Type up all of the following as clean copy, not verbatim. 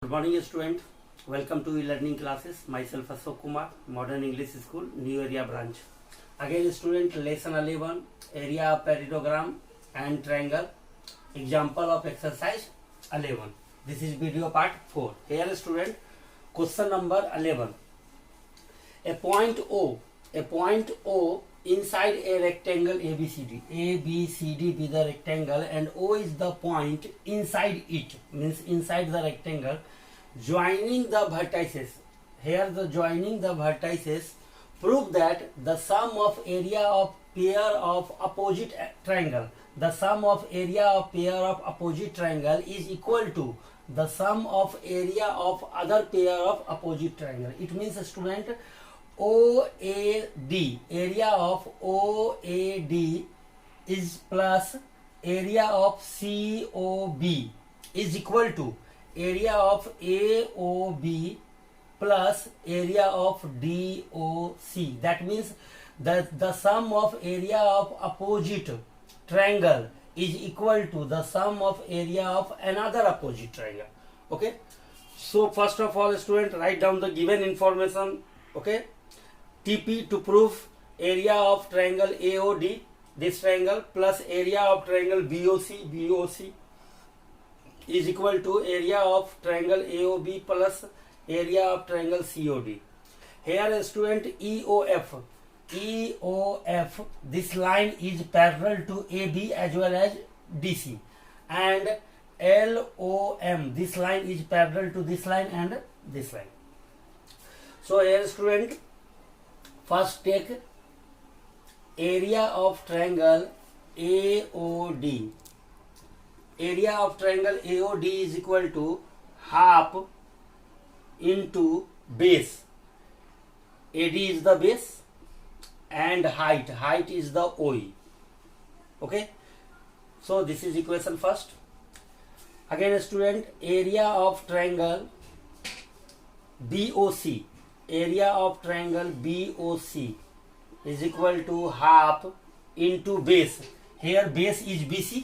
Good morning student, welcome to e-learning classes. Myself Ashok Kumar, Modern English School, New Area branch. Again student, lesson 11, area of parallelogram and triangle. Example of exercise 11. This is video part 4. Here student, question number 11. A point O inside a rectangle ABCD. ABCD be the rectangle and O is the point inside it, means inside the rectangle, joining the vertices. Here the joining the vertices prove that the sum of area of pair of opposite triangle, the sum of area of pair of opposite triangle is equal to the sum of area of other pair of opposite triangle. It means student, OAD, area of OAD is plus area of COB is equal to area of AOB plus area of DOC. That means that the sum of area of opposite triangle is equal to the sum of area of another opposite triangle. Okay, so first of all student, write down the given information. Okay, TP to prove area of triangle AOD, this triangle, plus area of triangle BOC is equal to area of triangle AOB plus area of triangle COD. Here student, EOF, this line is parallel to AB as well as DC, and LOM, this line is parallel to this line and this line. So here student, first take area of triangle AOD. Area of triangle AOD is equal to half into base. AD is the base and height is the OE. Okay, so this is equation first. Again student, area of triangle BOC, area of triangle BOC is equal to half into base. Here base is BC,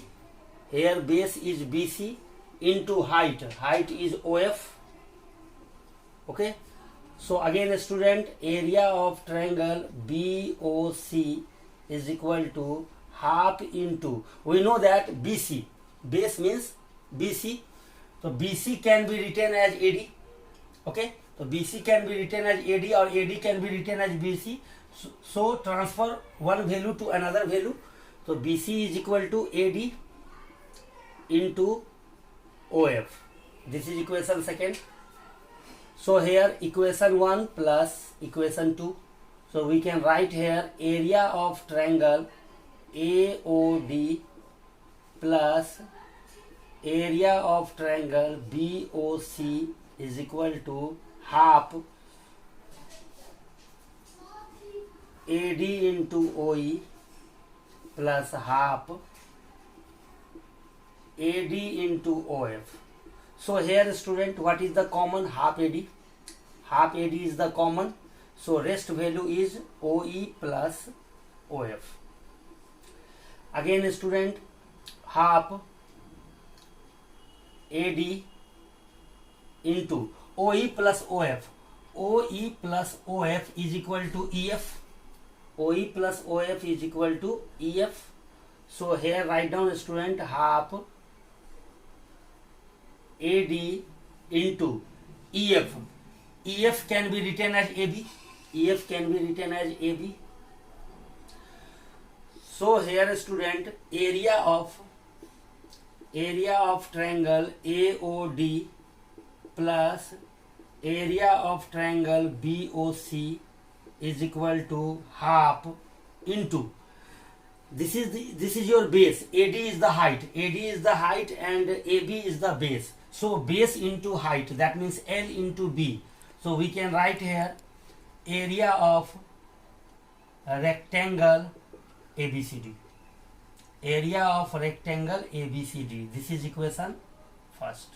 here base is BC into height is OF. Okay, so again student, area of triangle BOC is equal to half into, we know that BC, base means BC, so BC can be written as AD. Okay, so BC can be written as AD or AD can be written as BC. So transfer one value to another value. So BC is equal to AD into OF. This is equation second. So here equation 1 plus equation 2. So we can write here area of triangle AOD plus area of triangle BOC is equal to half AD into OE plus half AD into OF. So here student, what is the common? Half AD. Half AD is the common. So rest value is OE plus OF. Again student, half AD into OE plus OF. OE plus OF is equal to EF. OE plus OF is equal to EF. So here write down student, half AD into EF. EF can be written as AB. EF can be written as AB. So here student, area of triangle AOD plus area of triangle BOC is equal to half into, this is your base. AD is the height, and AB is the base. So base into height, that means L into B. So we can write here area of rectangle ABCD. Area of rectangle ABCD. This is equation first,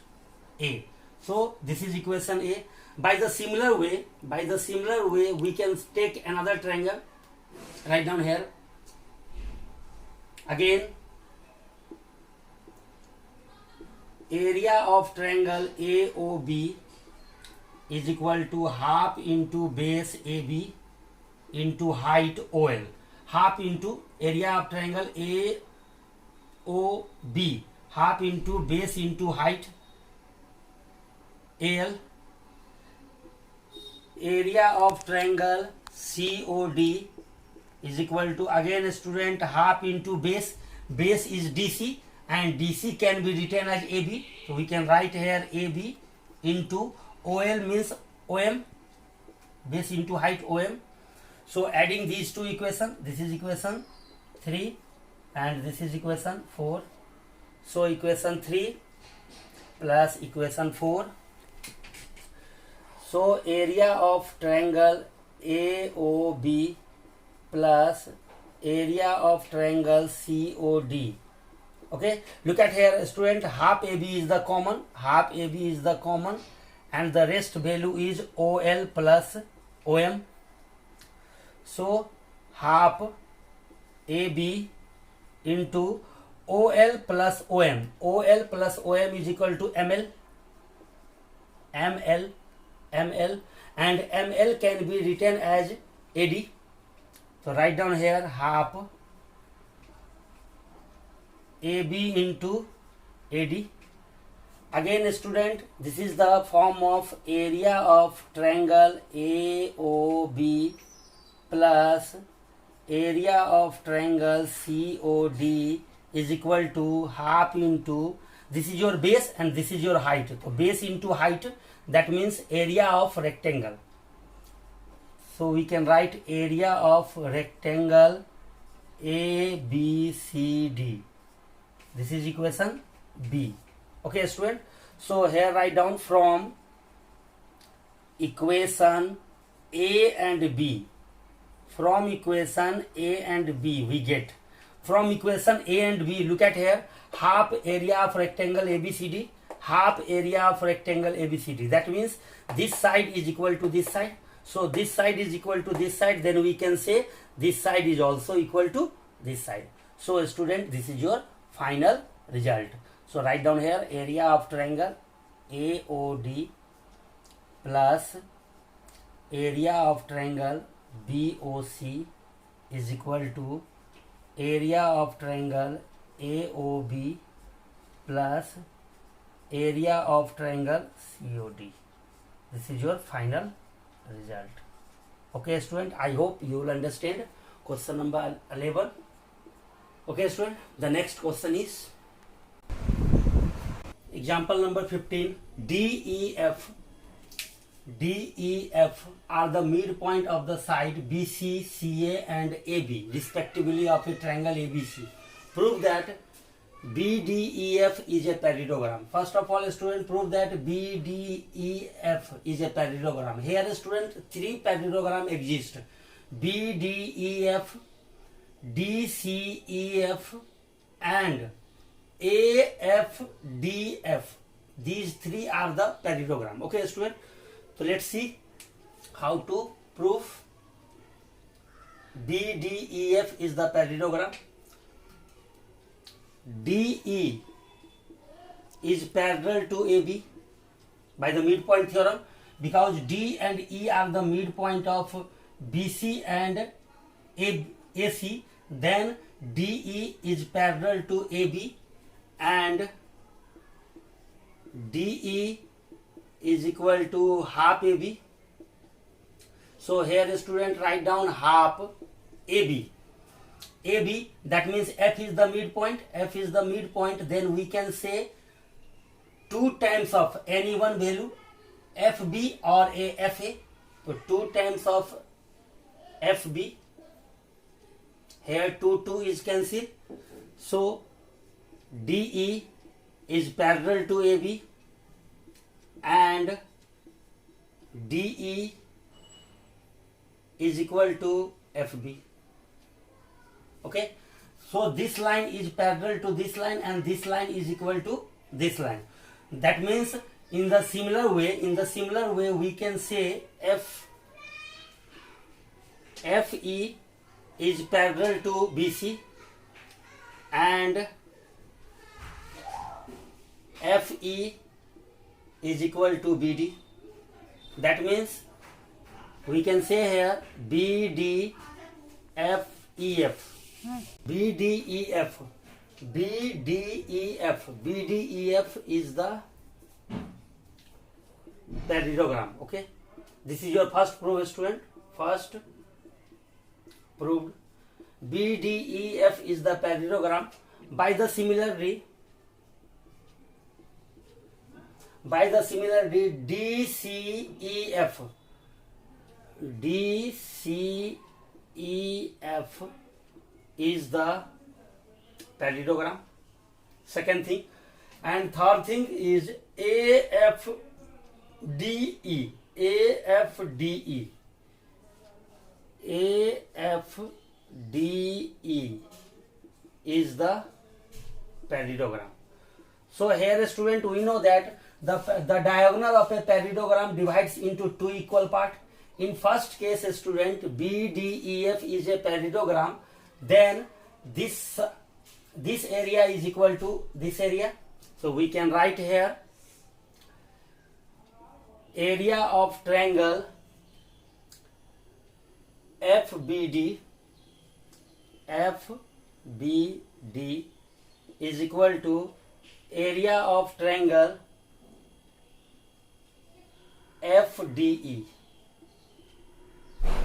A. So this is equation A. By the similar way, we can take another triangle. Write down here. Again area of triangle AOB is equal to half into base AB into height OL. Half into area of triangle AOB, half into base into height AL. Area of triangle COD is equal to, again student, half into base. Base is DC and DC can be written as AB. So we can write here AB into OL means OM, base into height OM. So adding these two equations, this is equation 3 and this is equation 4. So equation 3 plus equation 4. So area of triangle AOB plus area of triangle COD. Okay, look at here student, half AB is the common, half AB is the common, and the rest value is OL plus OM. So half AB into OL plus OM. OL plus OM is equal to ML. ML and ML can be written as AD. So write down here half AB into AD. Again student, this is the form of area of triangle AOB plus area of triangle COD is equal to half into, this is your base and this is your height. So base into height, that means area of rectangle. So we can write area of rectangle ABCD. This is equation B. Okay student, so here write down from equation A and B. From equation A and B we get, from equation A and B, look at here, half area of rectangle ABCD, half area of rectangle ABCD. That means this side is equal to this side. So this side is equal to this side, then we can say this side is also equal to this side. So student, this is your final result. So write down here area of triangle AOD plus area of triangle BOC is equal to area of triangle AOB plus area of triangle COD. This is your final result. Okay student, I hope you will understand question number 11. Okay student, the next question is example number 15. DEF are the midpoint of the side BC, CA and AB respectively of a triangle ABC. Prove that BDEF is a parallelogram. First of all student, prove that BDEF is a parallelogram. Here student, three parallelogram exist: BDEF, DCEF and AFDF. These three are the parallelogram. Okay student, so let's see how to prove BDEF is the parallelogram. DE is parallel to AB by the midpoint theorem, because D and E are the midpoint of BC and AC, then DE is parallel to AB and DE is equal to half AB. So here student, write down half AB. AB, that means F is the midpoint. F is the midpoint, then we can say 2 times of any one value, FB or a FA. So 2 times of FB. Here 2 is cancelled. So DE is parallel to AB and DE is equal to FB. Okay, so this line is parallel to this line and this line is equal to this line. That means in the similar way we can say FE is parallel to BC and FE is equal to BD. That means we can say here BDFEF. BDEF. BDEF is the parallelogram. Okay, this is your first proof, student. First proved. BDEF is the parallelogram. By the similarity DCEF is the parallelogram. Second thing. And third thing is AFDE. AFDE is the parallelogram. So here, student, we know that the diagonal of a parallelogram divides into two equal parts. In first case, student, BDEF is a parallelogram, then this area is equal to this area. So we can write here area of triangle FBD is equal to area of triangle FDE.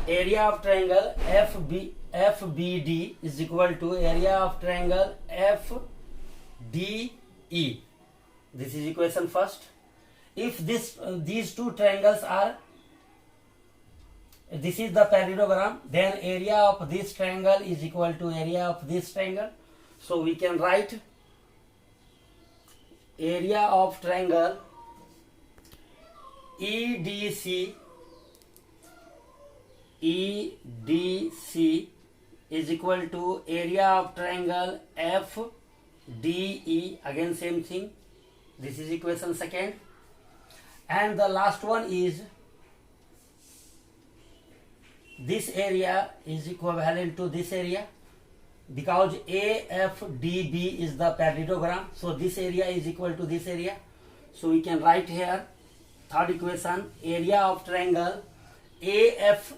Area of triangle FBD is equal to area of triangle FDE. This is equation first. If these two triangles are, this is the parallelogram, then area of this triangle is equal to area of this triangle. So we can write area of triangle EDC is equal to area of triangle FDE. Again same thing. This is equation second. And the last one is this area is equivalent to this area, because AFDB is the parallelogram. So this area is equal to this area. So we can write here third equation, area of triangle AFE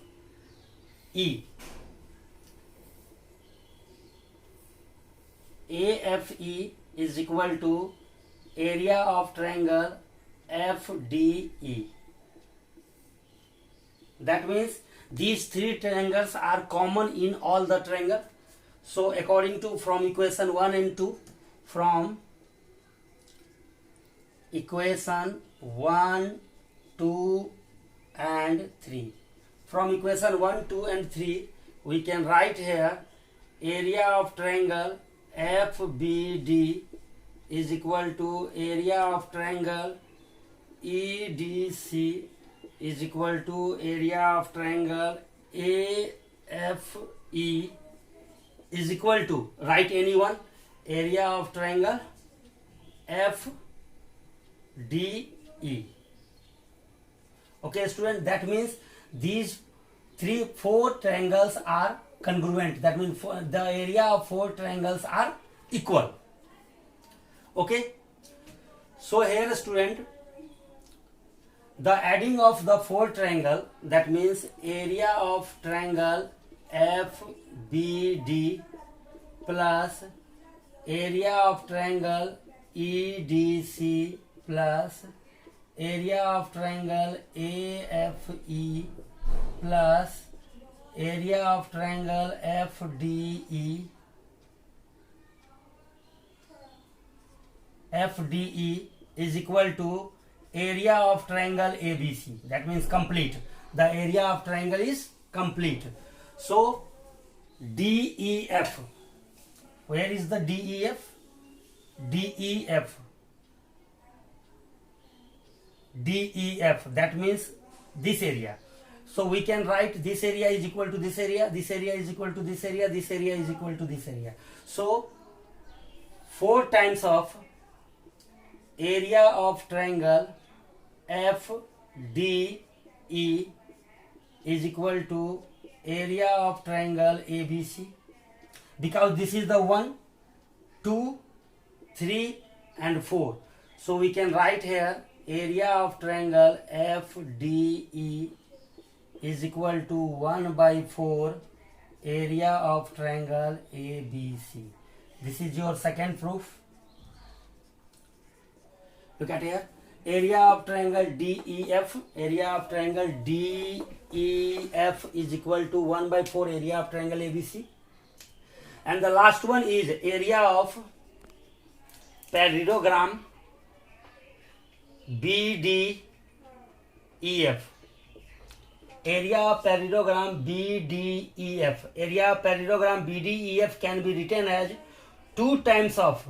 is equal to area of triangle FDE. That means these three triangles are common in all the triangles. So according to from equation 1 and 2, from equation 1, 2 and 3, from equation 1, 2 and 3, we can write here area of triangle FBD is equal to area of triangle EDC is equal to area of triangle AFE is equal to, write any one, area of triangle FDE. Okay, student, that means these four triangles are congruent. That means the area of four triangles are equal. Okay, so here, student, the adding of the four triangle, that means area of triangle FBD plus area of triangle EDC plus area of triangle AFE plus area of triangle FDE is equal to area of triangle ABC. That means complete. The area of triangle is complete. So DEF, where is the DEF? DEF, that means this area. So we can write this area is equal to this area, this area is equal to this area, this area is equal to this area. So 4 times of area of triangle FDE is equal to area of triangle ABC, because this is the 1, 2, 3 and 4. So we can write here area of triangle FDE is equal to 1 by 4 area of triangle ABC. This is your second proof. Look at here. Area of triangle DEF, area of triangle DEF is equal to 1 by 4 area of triangle ABC. And the last one is area of parallelogram BDEF. Area of parallelogram BDEF. Area of parallelogram BDEF can be written as 2 times of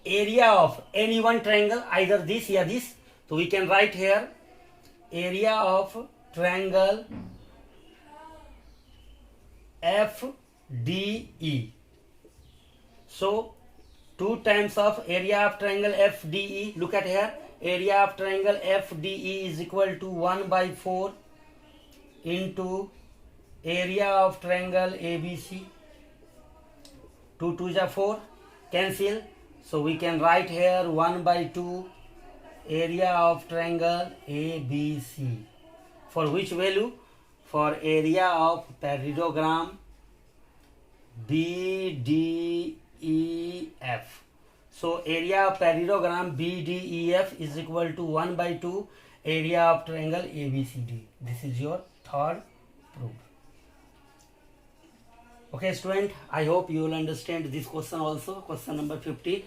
area of any one triangle, either this or this. So we can write here area of triangle FDE. So 2 times of area of triangle FDE. Look at here. Area of triangle FDE is equal to 1 by 4 into area of triangle ABC. 2 2s are 4. Cancel. So we can write here 1 by 2 area of triangle ABC. For which value? For area of parallelogram BDEF. So area of parallelogram BDEF is equal to 1 by 2 area of triangle ABCD. This is your third proof. Okay student, I hope you will understand this question also, question number 15.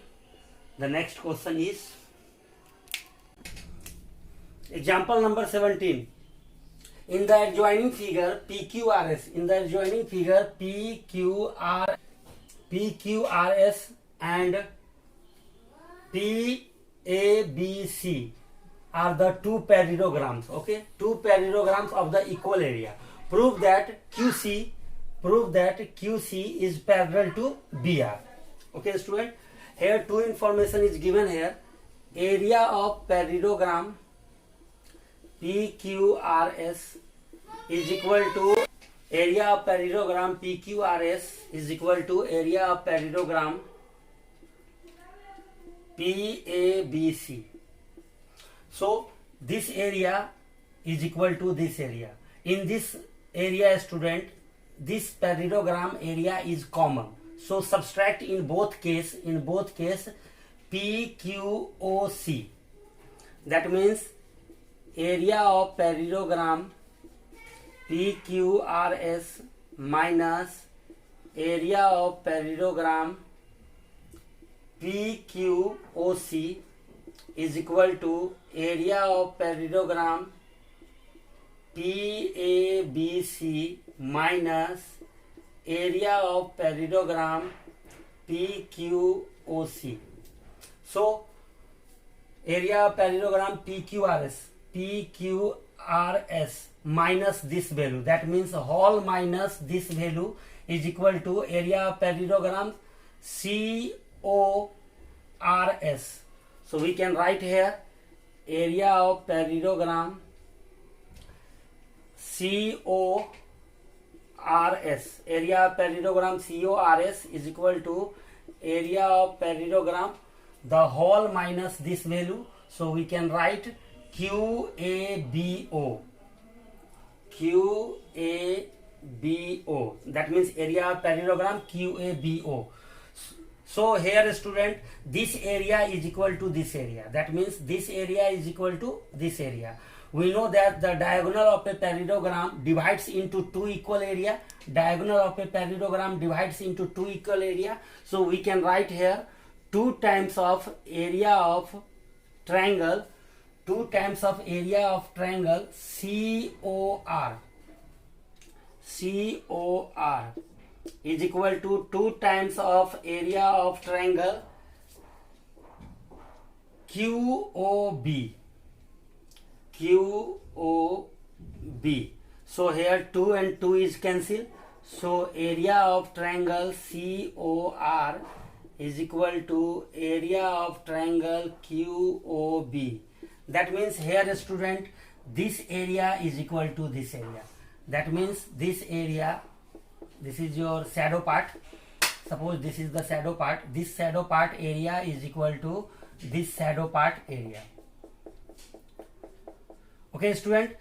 The next question is example number 17. In the adjoining figure PQRS, PQRS and PABC are the two parallelograms, okay, two parallelograms of the equal area. Prove that QC is parallel to BR. Okay student, here two information is given here. Area of parallelogram PQRS is equal to area of parallelogram PQRS is equal to area of parallelogram PABC. So this area is equal to this area. In this area student, this parallelogram area is common. So subtract in both case PQOC. That means area of parallelogram PQRS minus area of parallelogram PQOC is equal to area of parallelogram PABC minus area of parallelogram PQOC. So area of parallelogram PQRS minus this value, that means whole minus this value is equal to area of parallelogram CORS. So we can write here area of parallelogram CORS. Area of parallelogram CORS is equal to area of parallelogram the whole minus this value. So we can write QABO. That means area of parallelogram QABO. So here student, this area is equal to this area. That means this area is equal to this area. We know that the diagonal of a parallelogram divides into two equal area. Diagonal of a parallelogram divides into two equal area. So we can write here 2 times of area of triangle, 2 times of area of triangle COR is equal to 2 times of area of triangle QOB. So here 2 and 2 is cancelled. So area of triangle COR is equal to area of triangle QOB. That means here student, this area is equal to this area. That means this area, this is your shadow part. Suppose this is the shadow part. This shadow part area is equal to this shadow part area. Okay student,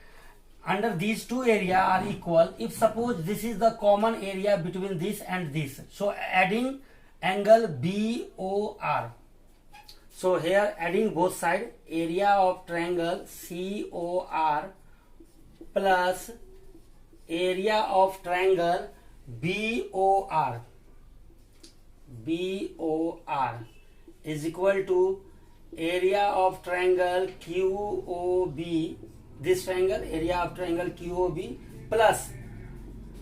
under these two area are equal. If suppose this is the common area between this and this, so adding angle BOR. So here adding both side, area of triangle COR plus area of triangle BOR is equal to area of triangle QOB, this triangle, area of triangle QOB plus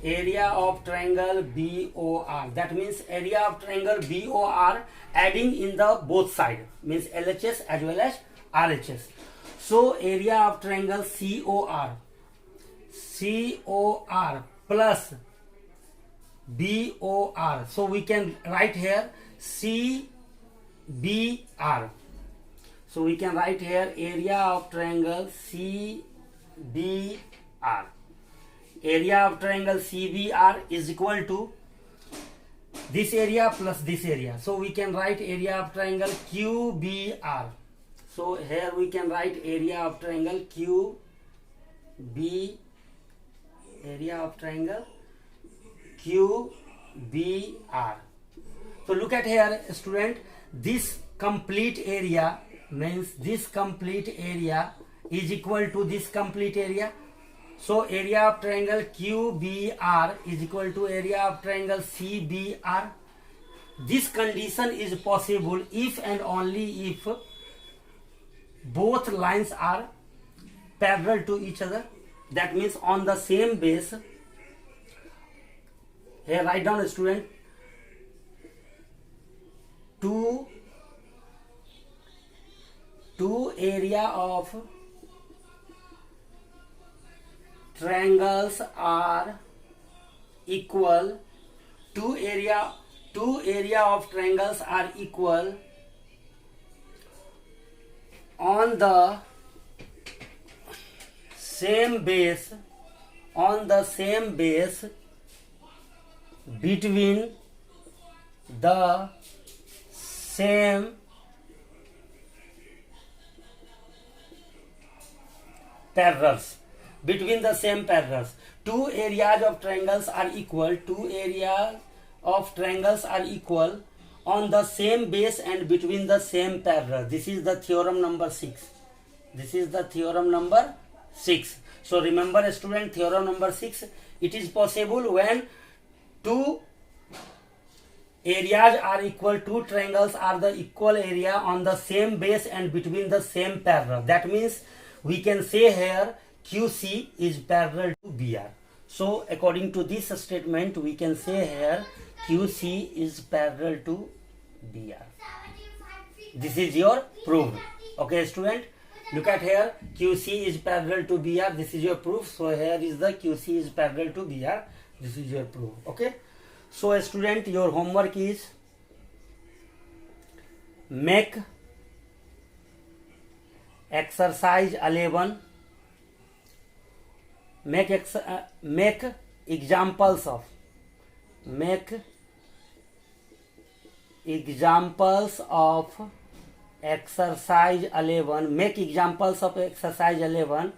area of triangle BOR. That means area of triangle BOR adding in the both side, means LHS as well as RHS. So area of triangle COR plus BOR. So we can write here CBR. So we can write here area of triangle CBR. Area of triangle CBR is equal to this area plus this area. So we can write area of triangle QBR. So here we can write area of triangle QBR. So look at here student, this complete area means this complete area is equal to this complete area. So area of triangle QBR is equal to area of triangle CBR. This condition is possible if and only if both lines are parallel to each other. That means on the same base. Here write down student, two area of triangles are equal, two area of triangles are equal on the same base, between the same parallels. Between the same parallels, two areas of triangles are equal, on the same base and between the same parallel. This is the theorem number 6. So remember student, theorem number 6, it is possible when two areas are equal, two triangles are the equal area on the same base and between the same parallel. That means we can say here QC is parallel to BR. So according to this statement, we can say here QC is parallel to BR. This is your proof. Okay student, look at here, QC is parallel to BR. This is your proof. So here is the QC is parallel to BR. This is your proof. Okay. So student, your homework is make exercise 11. Make examples of exercise 11. Make examples of exercise 11,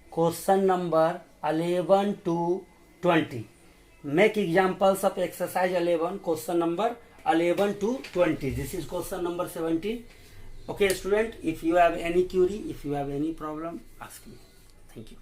question number 11 to 20. Make examples of exercise 11, question number 11 to 20. This is question number 17. Okay student, if you have any query, if you have any problem, ask me. Thank you.